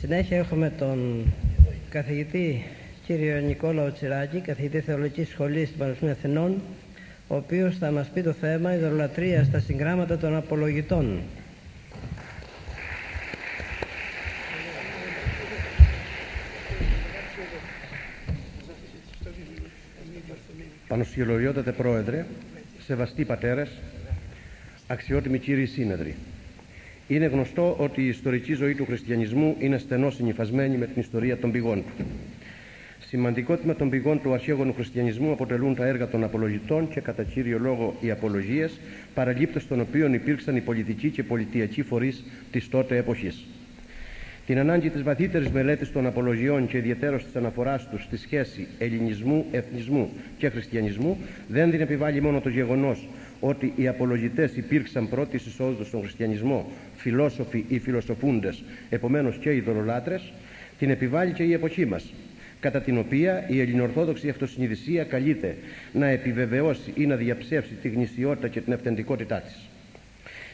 συνέχεια έχουμε τον καθηγητή κύριο Νικόλαο Τσιράκη, καθηγητή Θεολογικής Σχολής του Πανεπιστημίου Αθηνών, ο οποίος θα μας πει το θέμα «Ιδωλολατρία στα συγγράμματα των απολογητών». Πανοσχελωριότατε Πρόεδρε, σεβαστοί πατέρες, αξιότιμοι κύριοι σύνεδροι. Είναι γνωστό ότι η ιστορική ζωή του χριστιανισμού είναι στενώς συνυφασμένη με την ιστορία των πηγών του. Σημαντικό τμήμα των πηγών του αρχαίγονου χριστιανισμού αποτελούν τα έργα των απολογητών και κατά κύριο λόγο οι απολογίες, παραλήπτες των οποίων υπήρξαν οι πολιτικοί και πολιτιακοί φορείς της τότε εποχής. Την ανάγκη της βαθύτερης μελέτης των απολογιών και ιδιαιτέρως της αναφοράς τους στη σχέση ελληνισμού, εθνισμού και χριστιανισμού δεν την επιβάλλει μόνο το γεγονός ότι οι απολογητές υπήρξαν πρώτης εισόδου στον χριστιανισμό, φιλόσοφοι ή φιλοσοφούντες, επομένως και ειδωλολάτρες, την επιβάλλει και η εποχή μας, κατά την οποία η ελληνοορθόδοξη αυτοσυνειδησία καλείται να επιβεβαιώσει ή να διαψεύσει τη γνησιότητα και την αυθεντικότητά της.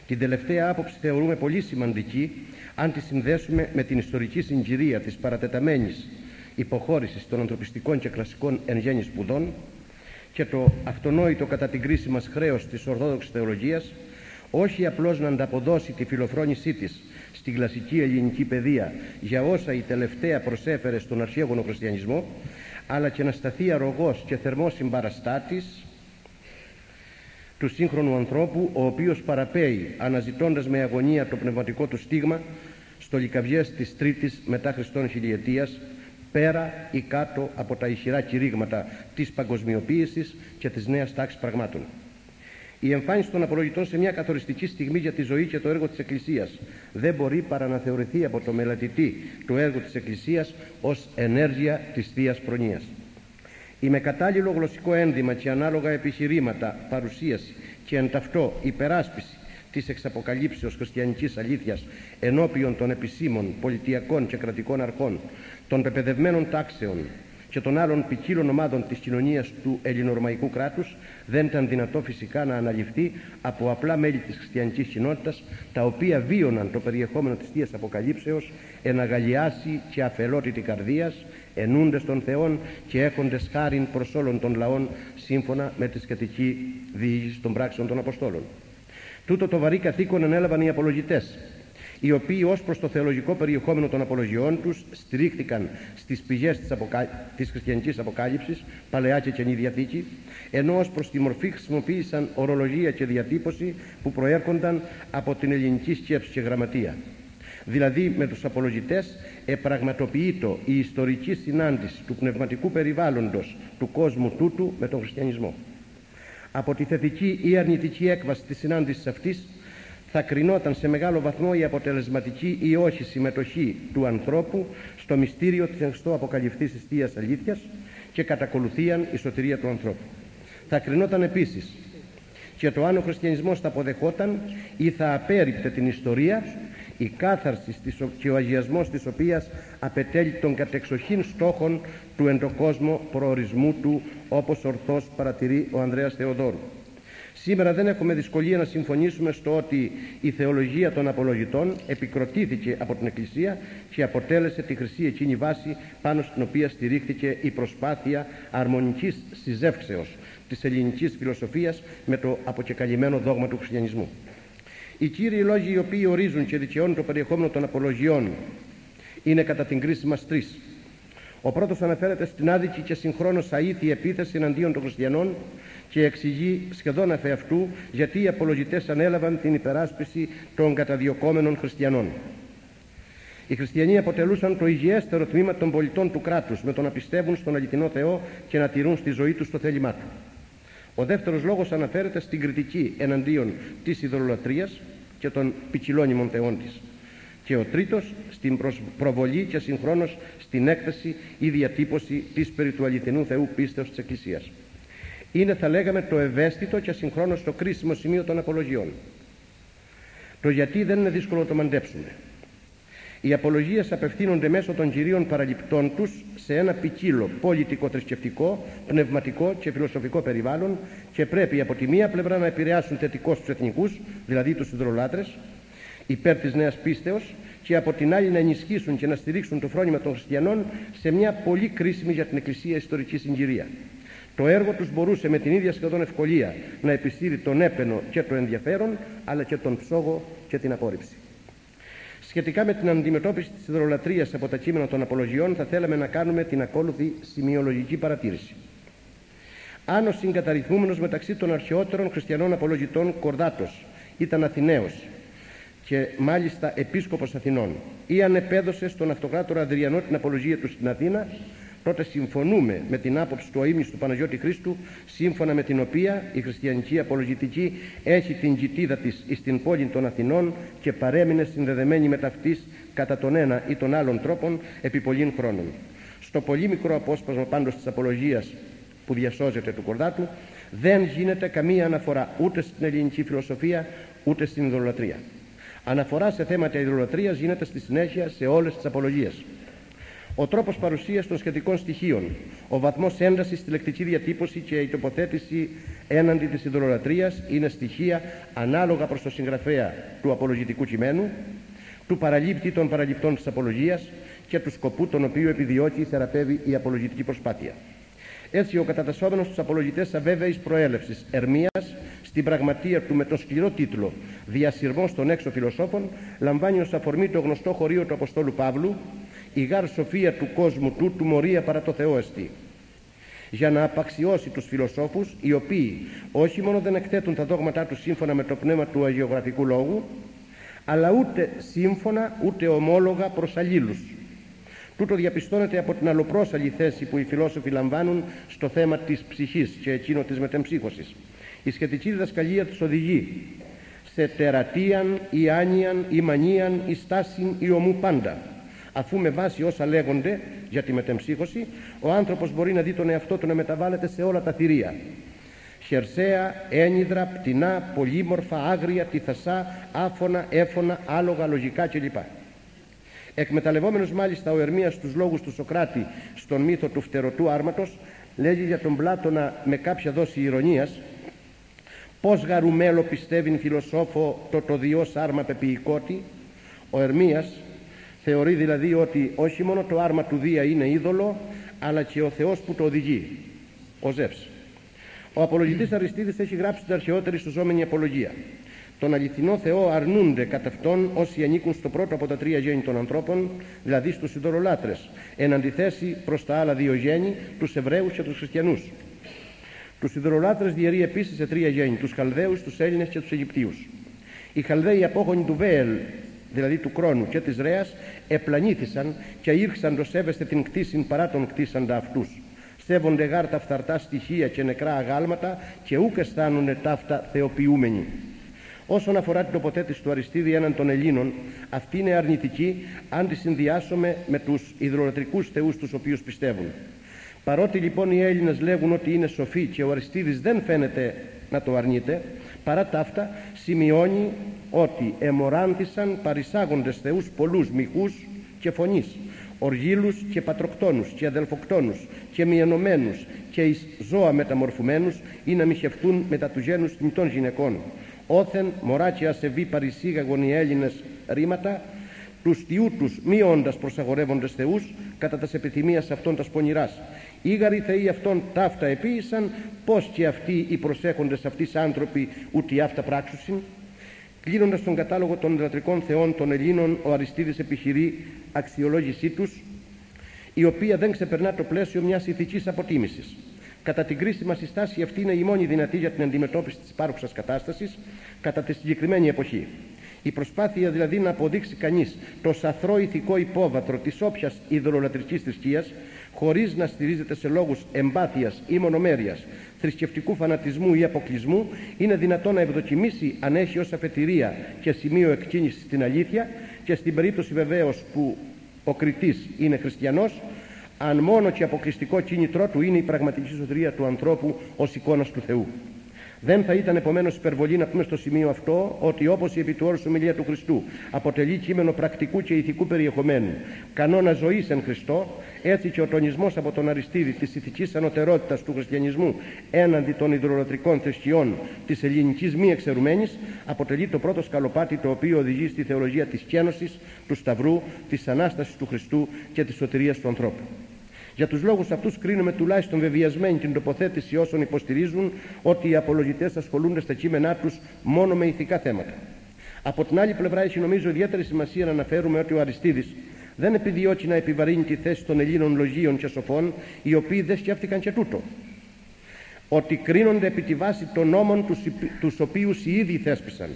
Την τελευταία άποψη θεωρούμε πολύ σημαντική αν τη συνδέσουμε με την ιστορική συγκυρία της παρατεταμένης υποχώρησης των ανθρωπιστικών και κλασικών εν γέννη σπουδών και το αυτονόητο κατά την κρίση μας χρέος της Ορθόδοξης Θεολογίας, όχι απλώς να ανταποδώσει τη φιλοφρόνησή της στην κλασική ελληνική παιδεία για όσα η τελευταία προσέφερε στον αρχαίγονο χριστιανισμό, αλλά και να σταθεί αρρωγός και θερμός συμπαραστάτης του σύγχρονου ανθρώπου, ο οποίος παραπέει αναζητώντας με αγωνία το πνευματικό του στίγμα στο λυκαβιές της τρίτης μετά Χριστόν χιλιετίας, πέρα ή κάτω από τα ηχηρά κηρύγματα της παγκοσμιοποίησης και της νέας τάξης πραγμάτων. Η εμφάνιση των απολογητών σε μια καθοριστική στιγμή για τη ζωή και το έργο της Εκκλησίας δεν μπορεί παρά να θεωρηθεί από το μελετητή του έργου της Εκκλησίας ως ενέργεια της Θείας Προνοίας. Η με κατάλληλο γλωσσικό ένδυμα και ανάλογα επιχειρήματα, παρουσίαση και εν ταυτό υπεράσπιση της εξαποκαλύψεως χριστιανικής αλήθειας ενώπιον των επισήμων, πολιτιακών και κρατικών αρχών, των πεπαιδευμένων τάξεων και των άλλων ποικίλων ομάδων της κοινωνίας του ελληνορωμαϊκού κράτους δεν ήταν δυνατό φυσικά να αναλυφθεί από απλά μέλη της χριστιανικής κοινότητας, τα οποία βίωναν το περιεχόμενο της Θείας Αποκαλύψεως εν αγαλιάση και αφελότητη καρδίας, ενούντες των Θεών και έχοντες χάριν προς όλων των λαών σύμφωνα με τη σχετική διήγηση των πράξεων των Αποστόλων. Τούτο το βαρύ καθήκον ανέλαβαν οι απολογητές, οι οποίοι ως προς το θεολογικό περιεχόμενο των απολογιών τους στηρίχθηκαν στις πηγές της χριστιανικής αποκάλυψης, Παλαιά και Καινή Διαθήκη, ενώ ως προς τη μορφή χρησιμοποίησαν ορολογία και διατύπωση που προέρχονταν από την ελληνική σκέψη και γραμματεία. Δηλαδή με τους απολογητές επραγματοποιείτο η ιστορική συνάντηση του πνευματικού περιβάλλοντος του κόσμου τούτου με τον χριστιανισμό. Από τη θετική ή αρνητική έκβαση της συνάντησης αυτής θα κρινόταν σε μεγάλο βαθμό η αποτελεσματική ή όχι συμμετοχή του ανθρώπου στο μυστήριο της εν Χριστώ αποκαλυφθής της Θείας Αλήθειας και κατά ακολουθίαν η σωτηρία του ανθρώπου. Θα κρινόταν επίσης και το αν ο χριστιανισμός θα αποδεχόταν ή θα απέρριπτε την ιστορία, η κάθαρση και ο αγιασμός της οποίας απαιτέλει των κατεξοχήν στόχων του εντοκόσμου προορισμού του, όπως ορθώς παρατηρεί ο Ανδρέας Θεοδόρου. Σήμερα δεν έχουμε δυσκολία να συμφωνήσουμε στο ότι η θεολογία των απολογητών επικροτήθηκε από την Εκκλησία και αποτέλεσε τη χρυσή εκείνη βάση πάνω στην οποία στηρίχθηκε η προσπάθεια αρμονικής συζεύξεως της ελληνικής φιλοσοφίας με το αποκεκαλυμμένο δόγμα του χριστιανισμού. Οι κύριοι λόγοι οι οποίοι ορίζουν και δικαιώνουν το περιεχόμενο των απολογιών είναι κατά την κρίση μας τρεις. Ο πρώτος αναφέρεται στην άδικη και συγχρόνως αήθη επίθεση εναντίον των χριστιανών και εξηγεί σχεδόν αφ' αυτού γιατί οι απολογητές ανέλαβαν την υπεράσπιση των καταδιωκόμενων χριστιανών. Οι χριστιανοί αποτελούσαν το υγιέστερο τμήμα των πολιτών του κράτους με το να πιστεύουν στον αληθινό Θεό και να τηρούν στη ζωή τους το θέλημά του. Ο δεύτερος λόγος αναφέρεται στην κριτική εναντίον της ειδωλολατρίας και των ποικιλώνυμων θεών της. Και ο τρίτος στην προβολή και συγχρόνως στην έκθεση ή διατύπωση της περί του αληθινού Θεού πίστεως της Εκκλησίας. Είναι, θα λέγαμε, το ευαίσθητο και συγχρόνως το κρίσιμο σημείο των απολογιών. Το γιατί δεν είναι δύσκολο να το μαντέψουμε. Οι απολογίες απευθύνονται μέσω των κυρίων παραληπτών τους σε ένα ποικίλο πολιτικο-θρησκευτικό, πνευματικό και φιλοσοφικό περιβάλλον και πρέπει από τη μία πλευρά να επηρεάσουν θετικώς τους εθνικούς, δηλαδή τους ειδωλολάτρες, υπέρ της νέας πίστεως και από την άλλη να ενισχύσουν και να στηρίξουν το φρόνημα των χριστιανών σε μια πολύ κρίσιμη για την Εκκλησία ιστορική συγκυρία. Το έργο τους μπορούσε με την ίδια σχεδόν ευκολία να επιστήρει τον έπαινο και το ενδιαφέρον, αλλά και τον ψόγο και την απόρριψη. Σχετικά με την αντιμετώπιση της ιδωλολατρίας από τα κείμενα των απολογιών, θα θέλαμε να κάνουμε την ακόλουθη σημειολογική παρατήρηση. Αν ο συγκαταρρυθμούμενος μεταξύ των αρχαιότερων χριστιανών απολογητών Κορδάτος ήταν Αθηναίος και μάλιστα επίσκοπος Αθηνών, ή αν επέδωσε στον αυτοκράτορα Αδριανό την απολογία του στην Αθήνα, τότε συμφωνούμε με την άποψη του αείμνηστου Παναγιώτη Χρήστου, σύμφωνα με την οποία η χριστιανική απολογητική έχει την κοιτίδα της στην πόλη των Αθηνών και παρέμεινε συνδεδεμένη με ταυτής κατά τον ένα ή τον άλλον τρόπον επί πολλήν χρόνων. Στο πολύ μικρό απόσπασμα πάντως της απολογίας που διασώζεται του Κορδάτου δεν γίνεται καμία αναφορά ούτε στην ελληνική φιλοσοφία ούτε στην ιδωλολατρία. Αναφορά σε θέματα ιδωλολατρίας γίνεται στη συνέχεια σε όλες τις απολογίες. Ο τρόπος παρουσίας των σχετικών στοιχείων, ο βαθμός έντασης στη λεκτική διατύπωση και η τοποθέτηση έναντι της ιδωλολατρίας είναι στοιχεία ανάλογα προς το συγγραφέα του απολογητικού κειμένου, του παραλήπτη των παραληπτών της απολογίας και του σκοπού τον οποίο επιδιώκει ή θεραπεύει η απολογητική προσπάθεια. Έτσι, ο κατατασσόμενος στους απολογητές αβέβαιης προέλευσης Ερμίας, στην πραγματεία του με τον σκληρό τίτλο «Διασυρμός των έξω φιλοσόφων», λαμβάνει ως αφορμή το γνωστό χωρίο του Αποστόλου Παύλου «Η γάρ σοφία του κόσμου του μορία παρά το Θεό εστι», για να απαξιώσει τους φιλοσόφους, οι οποίοι όχι μόνο δεν εκθέτουν τα δόγματά τους σύμφωνα με το πνεύμα του αγιογραφικού λόγου, αλλά ούτε σύμφωνα ούτε ομόλογα προς αλλήλους. Τούτο διαπιστώνεται από την αλλοπρόσαλη θέση που οι φιλόσοφοι λαμβάνουν στο θέμα της ψυχής και εκείνο της μετεμψύχωσης. Η σχετική διδασκαλία τους οδηγεί σε τερατίαν ή άνοιαν ή μανίαν ή στάσιν ή ομού πάντα, αφού με βάση όσα λέγονται για τη μετεμψύχωση ο άνθρωπος μπορεί να δει τον εαυτό του να μεταβάλλεται σε όλα τα θηρία: χερσαία, ένυδρα, πτηνά, πολύμορφα, άγρια, τυθασά, άφωνα, έφωνα, άλογα, λογικά κλπ. Εκμεταλλευόμενος μάλιστα ο Ερμίας τους λόγους του Σοκράτη στον μύθο του φτερωτού άρματος, λέγει για τον Πλάτωνα με κάποια δόση ηρωνίας: «Πώς γαρουμέλο πιστεύειν φιλοσόφο το διός άρμα πεποιηκότη». Ο Ερμίας θεωρεί δηλαδή ότι όχι μόνο το άρμα του Δία είναι είδωλο, αλλά και ο Θεός που το οδηγεί, ο Ζεύς. Ο απολογητής Αριστίδης έχει γράψει την αρχαιότερη σωζόμενη απολογία. Τον αληθινό Θεό αρνούνται κατά αυτόν όσοι ανήκουν στο πρώτο από τα τρία γέννη των ανθρώπων, δηλαδή στους ιδωλολάτρες, εν αντιθέσει προς τα άλλα δύο γέννη, τους Εβραίους και τους Χριστιανούς. Τους ιδωλολάτρες διαιρεί επίσης σε τρία γέννη: τους Χαλδαίους, τους Έλληνες και τους Αιγυπτίους. Οι Χαλδαίοι απόγονοι του Βέελ, δηλαδή του Κρόνου και της Ρέας, επλανήθησαν και ήρξαν το σέβεστε την κτήσιν παρά τον κτήσαντα αυτούς. Σέβονται γάρ τα φθαρτά στοιχεία και νεκρά αγάλματα και ούκ αισθάνουνε ταύτα θεοποιούμενοι. Όσον αφορά την τοποθέτηση του Αριστίδη έναν των Ελλήνων, αυτή είναι αρνητική αν τη συνδυάσουμε με τους ιδωλολατρικούς θεούς τους οποίους πιστεύουν. Παρότι λοιπόν οι Έλληνες λέγουν ότι είναι σοφοί και ο Αριστίδης δεν φαίνεται να το αρνείται, παρά ταύτα σημειώνει ότι εμοράνθησαν παρισάγοντες θεούς πολλούς μοιχούς και φωνής, οργύλους και πατροκτόνους και αδελφοκτόνους και μιενωμένους και εις ζώα μεταμορφουμένους ή να μοιχευτούν μετά του γένους θνητών γυναικών. Όθεν μωρά και ασεβή παρισήγαγον οι Έλληνες ρήματα, τους θειού τους μη όντας προσαγορεύοντες θεούς κατά τας επιθυμίας αυτών τας πονηράς. Ήγαροι θεοί αυτών ταύτα επίησαν, πως και αυτοί οι προσέχοντες αυτοίς άνθρωποι ούτε αυτά πράξουσιν. Κλείνοντας τον κατάλογο των ιδωλατρικών θεών των Ελλήνων, ο Αριστίδης επιχειρεί αξιολόγησή τους, η οποία δεν ξεπερνά το πλαίσιο μιας ηθικής αποτίμησης. Κατά την κρίσιμα συστάση αυτή είναι η μόνη δυνατή για την αντιμετώπιση της υπάρχουσας κατάστασης κατά τη συγκεκριμένη εποχή. Η προσπάθεια δηλαδή να αποδείξει κανείς το σαθρό ηθικό υπόβαθρο της όποιας ιδωλολατρικής θρησκείας, χωρίς να στηρίζεται σε λόγους εμπάθειας ή μονομέρειας, θρησκευτικού φανατισμού ή αποκλεισμού, είναι δυνατό να ευδοκιμήσει αν έχει ως αφετηρία και σημείο εκκίνησης την αλήθεια, και στην περίπτωση βεβαίως που ο κριτής είναι χριστιανός, αν μόνο και αποκλειστικό κίνητρό του είναι η πραγματική σωτηρία του ανθρώπου ως εικόνας του Θεού. Δεν θα ήταν επομένως υπερβολή να πούμε στο σημείο αυτό ότι όπως η επί του όρους ομιλία του Χριστού αποτελεί κείμενο πρακτικού και ηθικού περιεχομένου, κανόνα ζωής εν Χριστώ, έτσι και ο τονισμός από τον Αριστίδη της ηθικής ανωτερότητας του χριστιανισμού έναντι των ιδωλολατρικών θρησκειών της ελληνικής μη εξαιρουμένης αποτελεί το πρώτο σκαλοπάτι το οποίο οδηγεί στη θεολογία της κένωσης, του Σταυρού, της Ανάστασης του Χριστού και της σωτηρίας του ανθρώπου. Για τους λόγους αυτούς κρίνουμε τουλάχιστον βεβαιασμένη την τοποθέτηση όσων υποστηρίζουν ότι οι απολογητές ασχολούνται στα κείμενά τους μόνο με ηθικά θέματα. Από την άλλη πλευρά έχει νομίζω ιδιαίτερη σημασία να αναφέρουμε ότι ο Αριστίδης δεν επιδιώκει να επιβαρύνει τη θέση των Ελλήνων λογίων και σοφών, οι οποίοι δεν σκέφτηκαν και τούτο. Ότι κρίνονται επί τη βάση των νόμων τους οποίους οι ίδιοι θέσπισαν.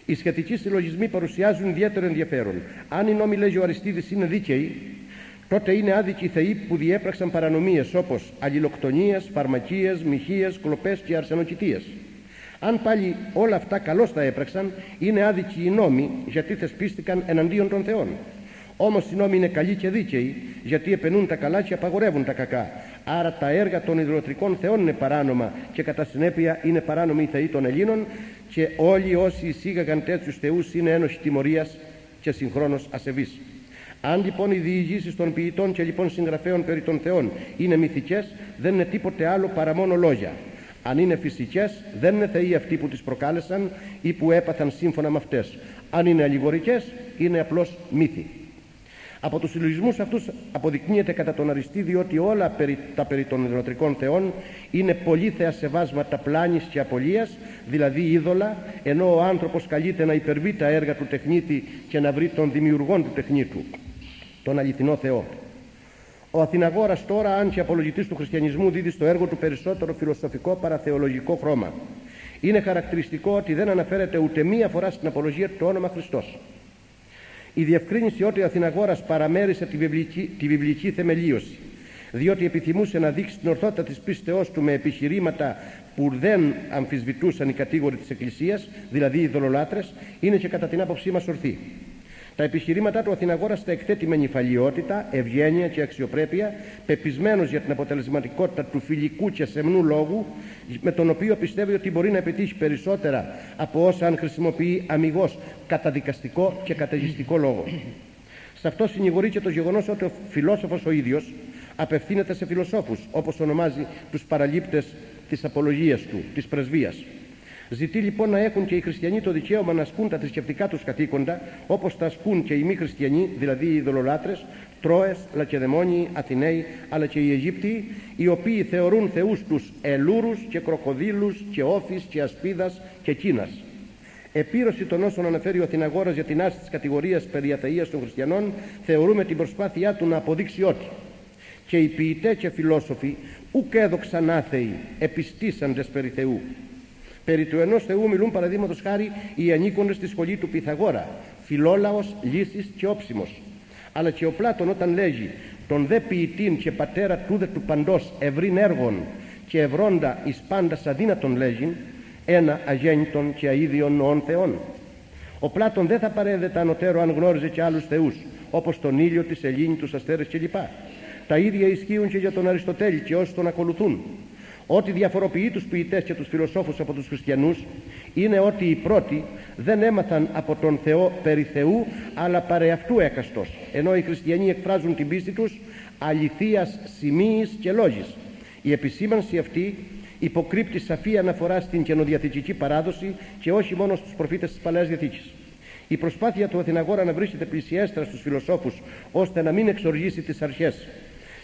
Οι σχετικοί συλλογισμοί παρουσιάζουν ιδιαίτερο ενδιαφέρον. Αν οι νόμοι, λέγει ο Αριστίδης, είναι δίκαιοι, τότε είναι άδικοι οι θεοί που διέπραξαν παρανομίες όπως αλληλοκτονίες, φαρμακίες, μοιχείες, κλοπές και αρσενοκητείες. Αν πάλι όλα αυτά καλώς τα έπραξαν, είναι άδικοι οι νόμοι γιατί θεσπίστηκαν εναντίον των θεών. Όμως οι νόμοι είναι καλοί και δίκαιοι γιατί επενούν τα καλά και απαγορεύουν τα κακά. Άρα τα έργα των ιδωλοτρικών θεών είναι παράνομα και κατά συνέπεια είναι παράνομοι οι θεοί των Ελλήνων και όλοι όσοι εισήγαγαν τέτοιους θεούς είναι ένοχοι τιμωρίας και συγχρόνως ασεβείς. Αν λοιπόν οι διηγήσεις των ποιητών και λοιπόν συγγραφέων περί των θεών είναι μυθικές, δεν είναι τίποτε άλλο παρά μόνο λόγια. Αν είναι φυσικές, δεν είναι θεοί αυτοί που τις προκάλεσαν ή που έπαθαν σύμφωνα με αυτές. Αν είναι αλληγορικές, είναι απλώς μύθοι. Από τους συλλογισμούς αυτούς αποδεικνύεται κατά τον Αριστίδη ότι όλα περί των ιδωλοτρικών θεών είναι πολύ θεασεβάσματα πλάνης και απολίας, δηλαδή είδωλα, ενώ ο άνθρωπος καλείται να υπερβεί τα έργα του τεχνίτη και να βρει τον δημιουργόν του τεχνίτου, τον αληθινό Θεό. Ο Αθηναγόρας τώρα, αν και απολογητής του χριστιανισμού, δίδει στο έργο του περισσότερο φιλοσοφικό παραθεολογικό χρώμα. Είναι χαρακτηριστικό ότι δεν αναφέρεται ούτε μία φορά στην απολογία του το όνομα Χριστός. Η διευκρίνηση ότι ο Αθηναγόρας παραμέρισε τη βιβλική θεμελίωση, διότι επιθυμούσε να δείξει την ορθότητα της πίστεώς του με επιχειρήματα που δεν αμφισβητούσαν οι κατήγοροι της Εκκλησίας, δηλαδή οι ειδωλολάτρες, είναι και κατά την άποψή μας ορθή. Τα επιχειρήματά του Αθηναγόρας τα εκθέτει με νηφαλιότητα, ευγένεια και αξιοπρέπεια, πεπισμένος για την αποτελεσματικότητα του φιλικού και σεμνού λόγου, με τον οποίο πιστεύει ότι μπορεί να επιτύχει περισσότερα από όσα αν χρησιμοποιεί αμιγώς καταδικαστικό και καταιγιστικό λόγο. Σε αυτό συνηγορεί και το γεγονός ότι ο φιλόσοφος ο ίδιος απευθύνεται σε φιλοσόφους, όπως ονομάζει τους παραλήπτες της απολογίας του, της πρεσβείας. Ζητεί λοιπόν να έχουν και οι χριστιανοί το δικαίωμα να ασκούν τα θρησκευτικά τους καθήκοντα, όπως τα ασκούν και οι μη χριστιανοί, δηλαδή οι ειδωλολάτρες, Τρόες, Λακεδαιμόνιοι, Αθηναίοι, αλλά και οι Αιγύπτιοι, οι οποίοι θεωρούν θεούς τους Ελούρους και Κροκοδίλους και Όφης και Ασπίδας και Κίνας. Επίρρωση των όσων αναφέρει ο Αθηναγόρας για την άρση της κατηγορίας περί αθείας των χριστιανών, θεωρούμε την προσπάθειά του να αποδείξει ότι και οι ποιητές και φιλόσοφοι ουκ έδοξαν άθεοι, επιστήσαντες περί Θεού. Περί του ενός Θεού μιλούν παραδείγματος χάρη οι ανήκοντες στη σχολή του Πυθαγόρα, Φιλόλαος, Λύσης και Όψιμος. Αλλά και ο Πλάτων όταν λέγει τον δε ποιητήν και πατέρα τούδε του παντός ευρύν έργων και ευρώντα εις πάντας αδύνατον λέγειν, ένα αγέννητον και αίδιον νοών θεών. Ο Πλάτων δεν θα παρέδεται ανωτέρω αν γνώριζε και άλλους θεούς, όπως τον ήλιο, τη σελήνη, τους αστέρες κλπ. Τα ίδια ισχύουν και για τον Αριστοτέλη και όσοι τον ακολουθούν. Ό,τι διαφοροποιεί τους ποιητές και τους φιλοσόφους από τους χριστιανούς είναι ότι οι πρώτοι δεν έμαθαν από τον Θεό περί Θεού, αλλά παρεαυτού έκαστος, ενώ οι χριστιανοί εκφράζουν την πίστη τους αληθείας, σημείης και λόγης. Η επισήμανση αυτή υποκρύπτει σαφή αναφορά στην καινοδιαθηκική παράδοση και όχι μόνο στους προφήτες της Παλαιάς Διαθήκης. Η προσπάθεια του Αθηναγόρα να βρίσκεται πλησιέστερα στους φιλοσόφους ώστε να μην εξοργήσει τις αρχές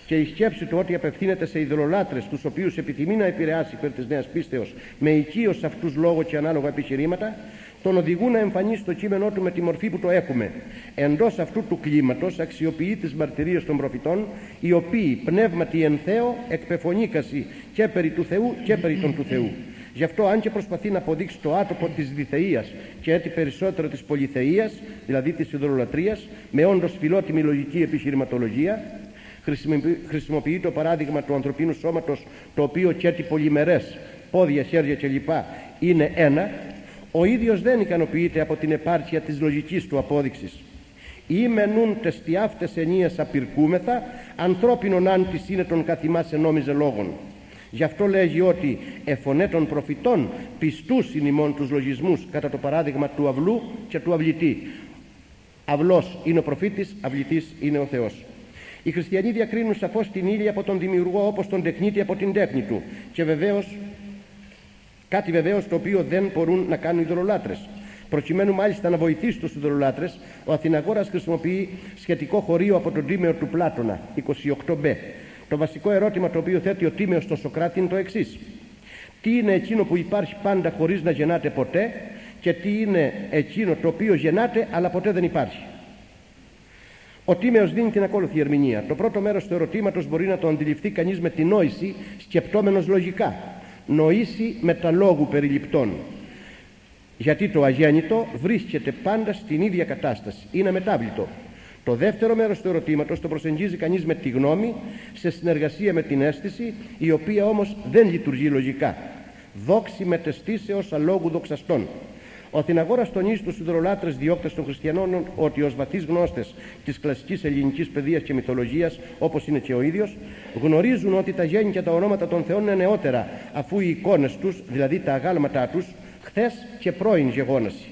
και η σκέψη του ότι απευθύνεται σε ειδωλολάτρες τους οποίους επιθυμεί να επηρεάσει υπέρ της νέας πίστεως με οικείως αυτούς λόγο και ανάλογα επιχειρήματα, τον οδηγούν να εμφανίσει το κείμενό του με τη μορφή που το έχουμε. Εντός αυτού του κλίματος αξιοποιεί τις μαρτυρίες των προφητών, οι οποίοι πνεύματι εν Θεό εκπεφωνήκαση και περί του Θεού και περί των του Θεού. Γι' αυτό, αν και προσπαθεί να αποδείξει το άτομο της διθεΐας και έτσι περισσότερο της πολυθεΐας, δηλαδή της ειδωλολατρίας, με όντως φιλότιμη λογική επιχειρηματολογία, χρησιμοποιεί το παράδειγμα του ανθρωπίνου σώματος, το οποίο και έτσι πολυμερές, πόδια, χέρια κλπ. Είναι ένα, ο ίδιος δεν ικανοποιείται από την επάρκεια της λογικής του απόδειξης. Ήμενουν τες τι αυτές ενίες απειρκούμεθα, ανθρώπινον αν της είναι τον καθημάς ενόμιζε λόγων. Γι' αυτό λέγει ότι εφωνέ των προφητών πιστούς είναι ημών τους λογισμούς, κατά το παράδειγμα του αυλού και του αυλητή. Αυλός είναι ο προφήτης, αυλητής είναι ο Θεός. Οι χριστιανοί διακρίνουν σαφώς την ύλη από τον δημιουργό, όπως τον τεχνίτη από την τέχνη του, και βεβαίως κάτι βεβαίως το οποίο δεν μπορούν να κάνουν οι ιδωλολάτρες. Προκειμένου μάλιστα να βοηθήσει τους ιδωλολάτρες, ο Αθηναγόρας χρησιμοποιεί σχετικό χωρίο από τον Τίμαιο του Πλάτωνα, 28b. Το βασικό ερώτημα το οποίο θέτει ο Τίμαιος στο Σωκράτη είναι το εξής: τι είναι εκείνο που υπάρχει πάντα χωρίς να γεννάται ποτέ, και τι είναι εκείνο το οποίο γεννάται αλλά ποτέ δεν υπάρχει? Ο Τίμαιος δίνει την ακόλουθη ερμηνεία. Το πρώτο μέρος του ερωτήματος μπορεί να το αντιληφθεί κανείς με την νόηση, σκεπτόμενος λογικά. Νοήσει με τα λόγου περιληπτών. Γιατί το αγέννητο βρίσκεται πάντα στην ίδια κατάσταση, είναι αμετάβλητο. Το δεύτερο μέρος του ερωτήματος το προσεγγίζει κανείς με τη γνώμη, σε συνεργασία με την αίσθηση, η οποία όμως δεν λειτουργεί λογικά. Δόξη μετεστήσεως αλόγου δοξαστών. Ο Αθηναγόρας τονίζει στους ιδωλολάτρες διώκτες των χριστιανών ότι ως βαθείς γνώστες της κλασικής ελληνικής παιδείας και μυθολογίας, όπως είναι και ο ίδιος, γνωρίζουν ότι τα γέννη και τα ονόματα των θεών είναι νεότερα, αφού οι εικόνες τους, δηλαδή τα αγάλματά τους, χθες και πρώην γεγόναση.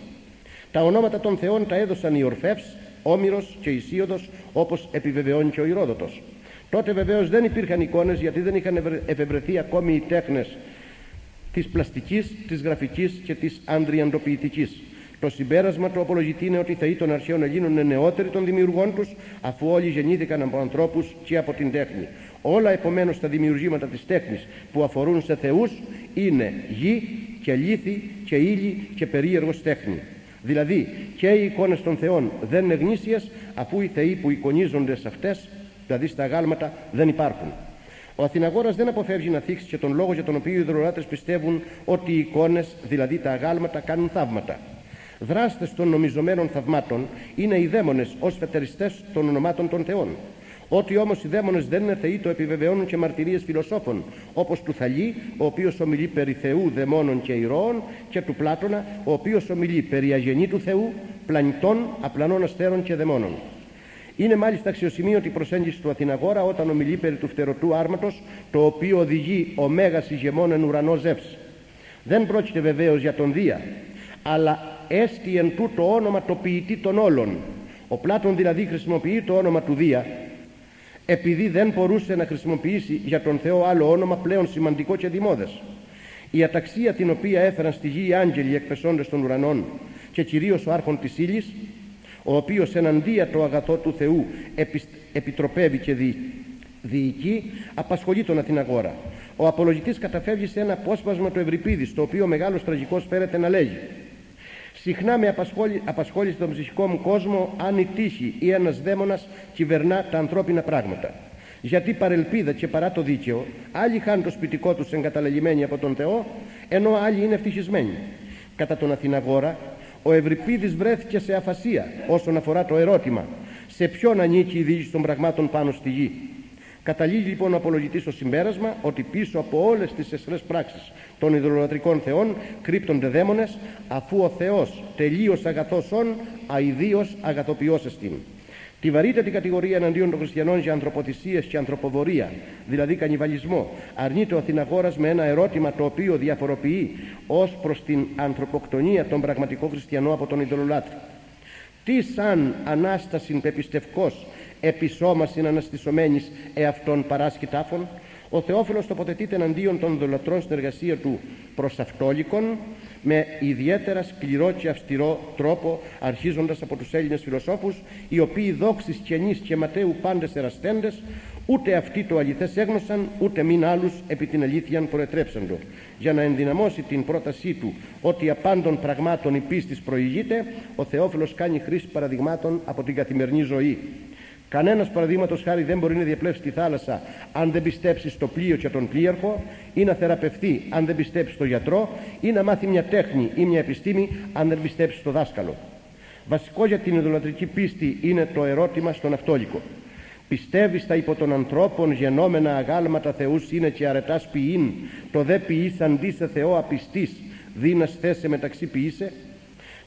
Τα ονόματα των θεών τα έδωσαν οι Ορφεύς, Όμηρος και Ησίωδος, όπως επιβεβαιώνει και ο Ηρόδοτος. Τότε βεβαίως δεν υπήρχαν εικόνες, γιατί δεν είχαν εφευρεθεί ακόμη οι τέχνες της πλαστικής, της γραφικής και της ανδριαντοποιητικής. Το συμπέρασμα του απολογητή είναι ότι οι θεοί των αρχαίων Ελλήνων είναι νεότεροι των δημιουργών τους, αφού όλοι γεννήθηκαν από ανθρώπους και από την τέχνη. Όλα επομένως τα δημιουργήματα της τέχνης που αφορούν σε θεούς είναι γη και λίθη και ύλη και περίεργος τέχνη. Δηλαδή και οι εικόνες των θεών δεν είναι γνήσιες, αφού οι θεοί που εικονίζονται σε αυτές, δηλαδή στα αγάλματα, δεν υπάρχουν. Ο Αθηναγόρας δεν αποφεύγει να θίξει και τον λόγο για τον οποίο οι ιδωλολάτρες πιστεύουν ότι οι εικόνες, δηλαδή τα αγάλματα, κάνουν θαύματα. Δράστες των νομιζομένων θαυμάτων είναι οι δαίμονες ως φετεριστές των ονομάτων των θεών. Ότι όμως οι δαίμονες δεν είναι θεοί το επιβεβαιώνουν και μαρτυρίες φιλοσόφων, όπως του Θαλή, ο οποίος ομιλεί περί θεού, δαιμόνων και ηρώων, και του Πλάτωνα, ο οποίος ομιλεί περί αγενήτου θεού, πλανητών, απλανών αστέρων και δαιμόνων. Είναι μάλιστα αξιοσημείωτη η προσέγγιση του Αθηναγόρα όταν ομιλεί περί του φτερωτού άρματος, το οποίο οδηγεί ο μέγας ηγεμόν εν ουρανό Ζεύς. Δεν πρόκειται βεβαίως για τον Δία, αλλά έστι εν τούτο όνομα το ποιητή των όλων. Ο Πλάτων δηλαδή χρησιμοποιεί το όνομα του Δία, επειδή δεν μπορούσε να χρησιμοποιήσει για τον Θεό άλλο όνομα πλέον σημαντικό και δημόδες. Η αταξία την οποία έφεραν στη γη οι άγγελοι εκπεσόντες των ουρανών, και κυρίως ο άρχον της ύλης, ο οποίος εναντία το αγαθό του Θεού επιτροπεύει και διοικεί, απασχολεί τον Αθηναγόρα. Ο απολογητής καταφεύγει σε ένα απόσπασμα του Ευρυπίδη, το οποίο ο μεγάλος τραγικός φέρεται να λέγει: συχνά με απασχόλησε τον ψυχικό μου κόσμο αν η τύχη ή ένας δαίμονας κυβερνά τα ανθρώπινα πράγματα. Γιατί παρελπίδα και παρά το δίκαιο, άλλοι χάνουν το σπιτικό τους εγκαταλελειμμένοι από τον Θεό, ενώ άλλοι είναι ευτυχισμένοι. Κατά τον Αθηναγόρα, ο Ευρυπίδης βρέθηκε σε αφασία όσον αφορά το ερώτημα σε ποιον ανήκει η διοίκηση των πραγμάτων πάνω στη γη. Καταλήγει λοιπόν ο απολογητής στο συμπέρασμα ότι πίσω από όλες τις εσχρές πράξεις των ιδωλολατρικών θεών κρύπτονται δαίμονες, αφού ο Θεός τελείως αγαθός όν, αηδίως αγαθοποιός εστίν. Τη βαρύτατη κατηγορία εναντίον των χριστιανών για ανθρωποθυσίες και ανθρωποβορία, δηλαδή κανιβαλισμό, αρνείται ο Αθηναγόρας με ένα ερώτημα το οποίο διαφοροποιεί ως προς την ανθρωποκτονία των πραγματικών χριστιανών από τον ειδωλολάτρη. Τι σαν ανάστασιν πεπιστευκός επισώμασιν αναστησωμένης εαυτόν παράσχει τάφων? Ο Θεόφιλος τοποθετείται εναντίον των ειδωλατρών στην εργασία του προς αυτόλικον με ιδιαίτερα σκληρό και αυστηρό τρόπο, αρχίζοντας από τους Έλληνες φιλοσόφους, οι οποίοι δόξης καινής και ματέου πάντες εραστέντες, ούτε αυτοί το αληθές έγνωσαν, ούτε μην άλλους επί την αλήθειαν προετρέψαντο. Για να ενδυναμώσει την πρότασή του ότι απάντων πραγμάτων η πίστης προηγείται, ο Θεόφιλος κάνει χρήση παραδειγμάτων από την καθημερινή ζωή. Κανένας παραδείγματος χάρη δεν μπορεί να διαπλέψει τη θάλασσα αν δεν πιστέψει στο πλοίο και τον πλοίαρχο, ή να θεραπευτεί αν δεν πιστέψει στο γιατρό, ή να μάθει μια τέχνη ή μια επιστήμη αν δεν πιστέψει στο δάσκαλο. Βασικό για την ειδωλατρική πίστη είναι το ερώτημα στον αυτόλικο. Πιστεύεις τα υπό των ανθρώπων γενόμενα αγάλματα θεούς είναι και αρετάς ποιήν, το δε ποιείς αντί σε Θεό απιστής, δίνας θέσε μεταξύ ποιήσε?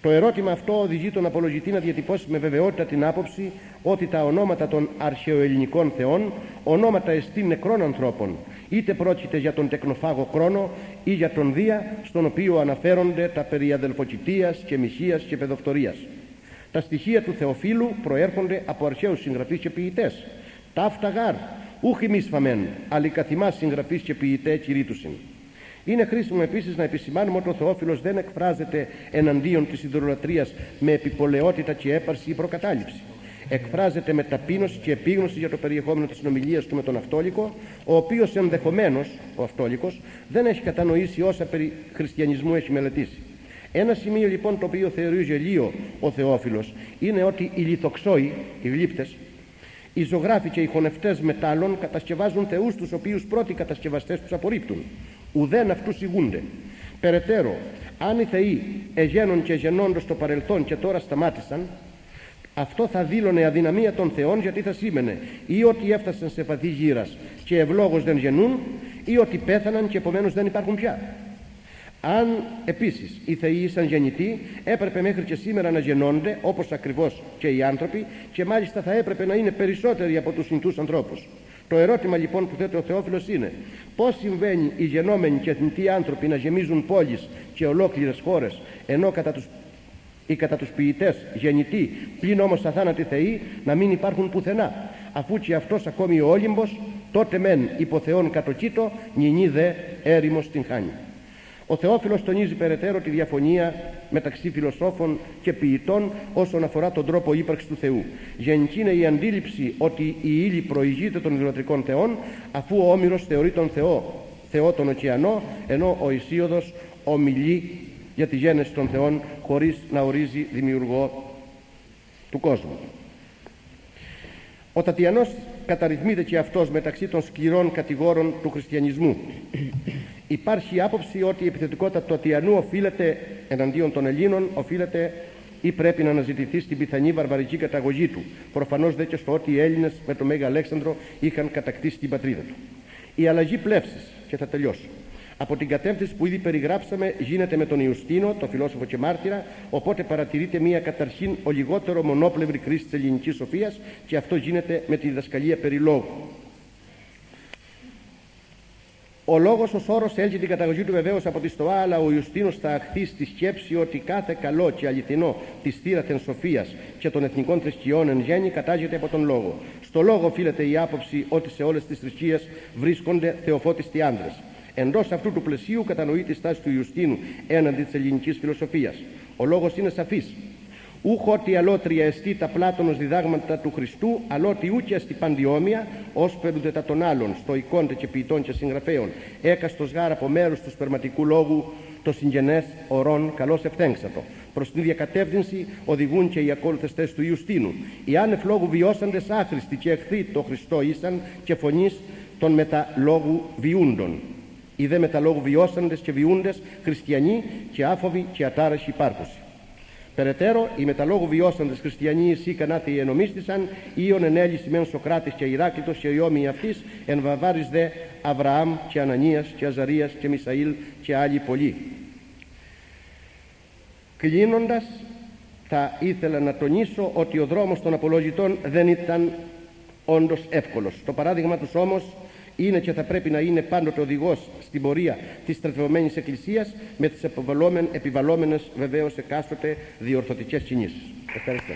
Το ερώτημα αυτό οδηγεί τον απολογητή να διατυπώσει με βεβαιότητα την άποψη ότι τα ονόματα των αρχαιοελληνικών θεών ονόματα εστί νεκρών ανθρώπων, είτε πρόκειται για τον τεκνοφάγο Κρόνο ή για τον Δία, στον οποίο αναφέρονται τα περί αδελφοκητείας και μοιχείας και παιδοφторίας. Τα στοιχεία του Θεοφύλου προέρχονται από αρχαίους συγγραφείς και ποιητές. Ταύτα γάρ, ούχ ημείς φαμέν, αλλά καθημάς συγγραφείς και ποιητέ κηρύττουσιν. Είναι χρήσιμο επίσης να επισημάνουμε ότι ο Θεόφιλος δεν εκφράζεται εναντίον της ιδωλολατρίας με επιπολαιότητα και έπαρση ή προκατάληψη. Εκφράζεται με ταπείνωση και επίγνωση για το περιεχόμενο της συνομιλίας του με τον Αυτόλικο, ο οποίος ενδεχομένως, ο Αυτόλικος, δεν έχει κατανοήσει όσα περί χριστιανισμού έχει μελετήσει. Ένα σημείο λοιπόν το οποίο θεωρεί γελίο ο Θεόφιλος είναι ότι οι λιθοξόοι, οι γλύπτες, οι ζωγράφοι και οι χωνευτές μετάλλων κατασκευάζουν θεούς τους οποίους πρώτοι κατασκευαστές τους απορρίπτουν. Ουδέν αυτούς ηγούνται. Περαιτέρω, αν οι θεοί εγένων και γεννώντος το παρελθόν και τώρα σταμάτησαν, αυτό θα δήλωνε αδυναμία των θεών, γιατί θα σήμαινε ή ότι έφτασαν σε βαθύ γύρας και ευλόγως δεν γεννούν, ή ότι πέθαναν και επομένως δεν υπάρχουν πια. Αν επίσης οι θεοί ήσαν γεννητοί, έπρεπε μέχρι και σήμερα να γεννώνται όπως ακριβώς και οι άνθρωποι, και μάλιστα θα έπρεπε να είναι περισσότεροι από τους συνηθούς ανθρώπους. Το ερώτημα λοιπόν που θέτει ο Θεόφιλος είναι πώς συμβαίνει οι γεννόμενοι και θνητοί άνθρωποι να γεμίζουν πόλεις και ολόκληρες χώρες, ενώ κατά τους ποιητές γεννητοί πλην όμως αθάνατοι θεοί να μην υπάρχουν πουθενά, αφού και αυτός ακόμη ο Όλυμπος τότε μεν υποθεών κατοκείτο, νηνή δε έρημος την χάνει. Ο Θεόφιλος τονίζει περαιτέρω τη διαφωνία μεταξύ φιλοσόφων και ποιητών όσον αφορά τον τρόπο ύπαρξης του Θεού. Γενική είναι η αντίληψη ότι η ύλη προηγείται των ιδωλατρικών θεών, αφού ο Όμηρος θεωρεί τον Θεό τον ωκεανό, ενώ ο Ησίωδος ομιλεί για τη γέννηση των θεών χωρίς να ορίζει δημιουργό του κόσμου. Ο Τατιανός καταρρυθμείται και αυτός μεταξύ των σκληρών κατηγόρων του χριστιανισμού. Υπάρχει άποψη ότι η επιθετικότητα του Τατιανού οφείλεται εναντίον των Ελλήνων, οφείλεται ή πρέπει να αναζητηθεί στην πιθανή βαρβαρική καταγωγή του. Προφανώς δε και στο ότι οι Έλληνες με τον Μέγα Αλέξανδρο είχαν κατακτήσει την πατρίδα του. Η αλλαγή πλεύσης, και θα τελειώσω, από την κατεύθυνση που ήδη περιγράψαμε γίνεται με τον Ιουστίνο, τον φιλόσοφο και μάρτυρα, οπότε παρατηρείται μια καταρχήν ο λιγότερο μονόπλευρη κρίση της ελληνικής σοφίας, και αυτό γίνεται με τη διδασκαλία περί λόγου. Ο λόγος ως όρος έλγει την καταγωγή του βεβαίως από τη Στοά, αλλά ο Ιουστίνος θα αχθεί στη σκέψη ότι κάθε καλό και αληθινό της θύρατεν σοφίας και των εθνικών θρησκειών εν γέννη κατάγεται από τον λόγο. Στο λόγο οφείλεται η άποψη ότι σε όλες τις θρησκείες βρίσκονται θεοφώτιστοι άνδρες. Εντός αυτού του πλαισίου κατανοεί τη στάση του Ιουστίνου έναντι της ελληνικής φιλοσοφίας. Ο λόγος είναι σαφής. Ούχ ότι αλότρια εστί τα Πλάτωνος διδάγματα του Χριστού, αλότι ούκια στη παντιόμια, ως περούνται τα των άλλων, στοικόντε και ποιητών και συγγραφέων, έκαστος γάρα από μέρους του σπερματικού λόγου, το συγγενές ορών καλώς ευθέγξατο. Προς την ίδια κατεύθυνση οδηγούν και οι ακόλουθες θέσεις του Ιουστίνου. Οι άνευ λόγου βιώσαντες άχρηστοι και εχθροί το Χριστό ήσαν και φωνής των μεταλόγου βιούντων. Οι δε μεταλόγου βιώσαντες και βιούντες χριστιανοί και άφοβοι και ατάραχοι υπάρχουσι. Περαιτέρω, οι μεταλόγου βιώσαντες χριστιανοί εσύ κανάθιοι ενομίστησαν, ήον εν έλυση μεν Σοκράτης και Ηράκλητος και οι όμοιοι αυτής, εν βαβάρις δε Αβραάμ και Ανανίας και Αζαρίας και Μισαήλ και άλλοι πολλοί. Κλείνοντας, θα ήθελα να τονίσω ότι ο δρόμος των απολογητών δεν ήταν όντως εύκολος. Το παράδειγμα τους όμως είναι και θα πρέπει να είναι πάντοτε οδηγός στην πορεία της στρατευμένης Εκκλησίας, με τις επιβαλλόμενες βεβαίως εκάστοτε διορθωτικές κινήσεις. Ευχαριστώ.